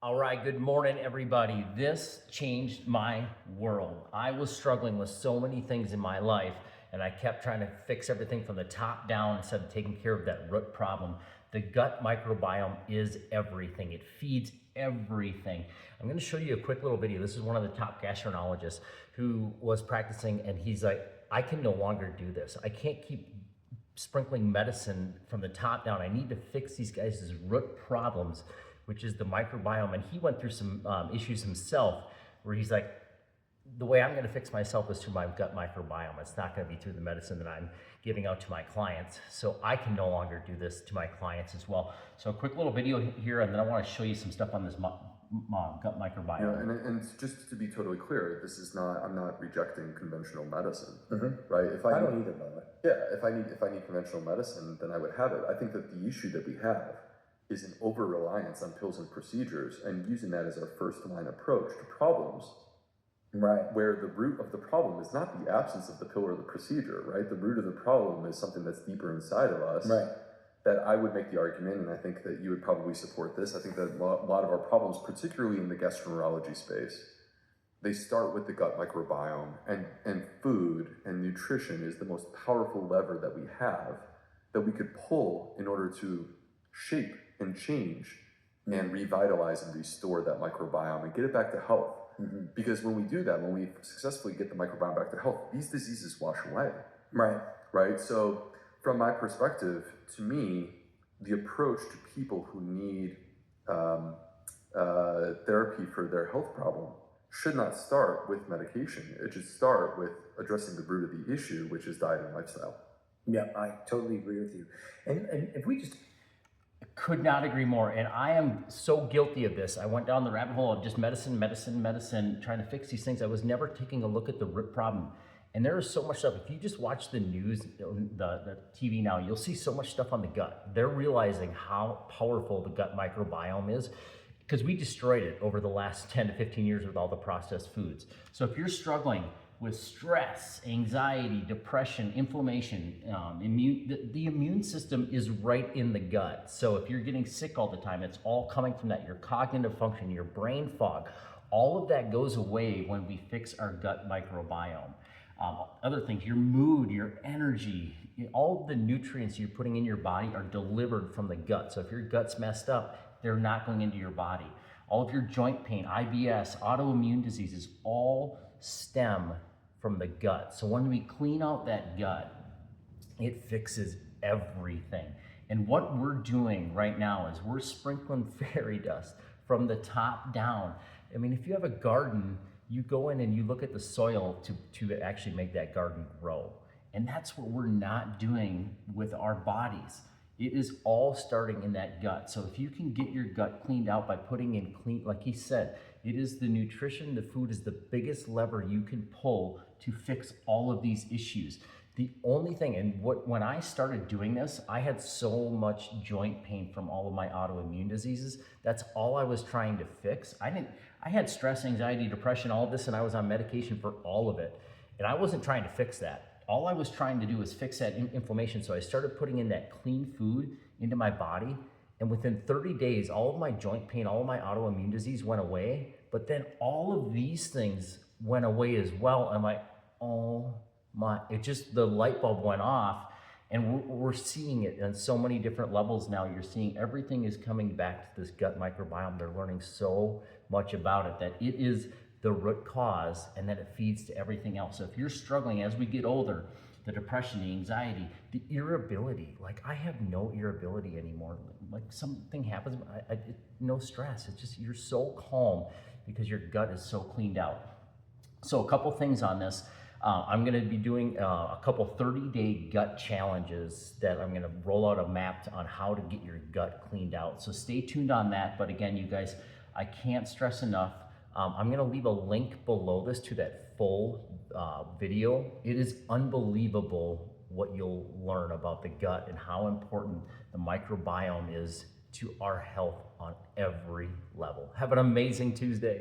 All right, good morning, everybody. This changed my world. I was struggling with so many things in my life, and I kept trying to fix everything from the top down instead of taking care of that root problem. The gut microbiome is everything. It feeds everything. I'm going to show you a quick little video. This is one of the top gastroenterologists who was practicing, and he's like, I can no longer do this. I can't keep sprinkling medicine from the top down. I need to fix these guys' root problems, which is the microbiome. And he went through some issues himself where he's like, the way I'm going to fix myself is through my gut microbiome. It's not going to be through the medicine that I'm giving out to my clients. So I can no longer do this to my clients as well. So a quick little video here, and then I want to show you some stuff on this gut microbiome. Yeah, and just to be totally clear, this is not, I'm not rejecting conventional medicine, right? If I don't either, by the way. Yeah, if I need conventional medicine, then I would have it. I think that the issue that we have is an over-reliance on pills and procedures and using that as our first line approach to problems. Right. Where the root of the problem is not the absence of the pill or the procedure, right? The root of the problem is something that's deeper inside of us. Right. That I would make the argument, and I think that you would probably support this. I think that a lot of our problems, particularly in the gastroenterology space, they start with the gut microbiome, and food and nutrition is the most powerful lever that we have that we could pull in order to shape and change and revitalize and restore that microbiome and get it back to health. Because when we do that, when we successfully get the microbiome back to health, these diseases wash away. Right? So from my perspective, to me, the approach to people who need therapy for their health problem should not start with medication. It should start with addressing the root of the issue, which is diet and lifestyle. Yeah, I totally agree with you. And if we just... Could not agree more. And I am so guilty of this. I went down the rabbit hole of just medicine, trying to fix these things. I was never taking a look at the root problem. And there is so much stuff. If you just watch the news, the TV now, you'll see so much stuff on the gut. They're realizing how powerful the gut microbiome is because we destroyed it over the last 10 to 15 years with all the processed foods. So if you're struggling with stress, anxiety, depression, inflammation, the immune system is right in the gut. So if you're getting sick all the time, it's all coming from that. Your cognitive function, your brain fog, all of that goes away when we fix our gut microbiome. Other things, your mood, your energy, all of the nutrients you're putting in your body are delivered from the gut. So if your gut's messed up, they're not going into your body. All of your joint pain, IBS, autoimmune diseases, all stem from the gut. So when we clean out that gut, it fixes everything. And what we're doing right now is we're sprinkling fairy dust from the top down. I mean, if you have a garden, you go in and you look at the soil to actually make that garden grow. And that's what we're not doing with our bodies. It is all starting in that gut. So if you can get your gut cleaned out by putting in clean, like he said, it is the nutrition, the food is the biggest lever you can pull to fix all of these issues. The only thing, and when I started doing this, I had so much joint pain from all of my autoimmune diseases. That's all I was trying to fix. I had stress, anxiety, depression, all of this, and I was on medication for all of it. And I wasn't trying to fix that. All I was trying to do was fix that inflammation. So I started putting in that clean food into my body. And within 30 days, all of my joint pain, all of my autoimmune disease went away. But then all of these things went away as well. I'm like, oh my, the light bulb went off. And we're seeing it on so many different levels now. You're seeing everything is coming back to this gut microbiome. They're learning so much about it that it is the root cause, and then it feeds to everything else. So if you're struggling as we get older, the depression, the anxiety, the irritability, like I have no irritability anymore. Like something happens, no stress. It's just, you're so calm because your gut is so cleaned out. So a couple things on this. I'm gonna be doing a couple 30-day gut challenges that I'm gonna roll out a map on how to get your gut cleaned out. So stay tuned on that. But again, you guys, I can't stress enough, I'm going to leave a link below this to that full video. It is unbelievable what you'll learn about the gut and how important the microbiome is to our health on every level. Have an amazing Tuesday.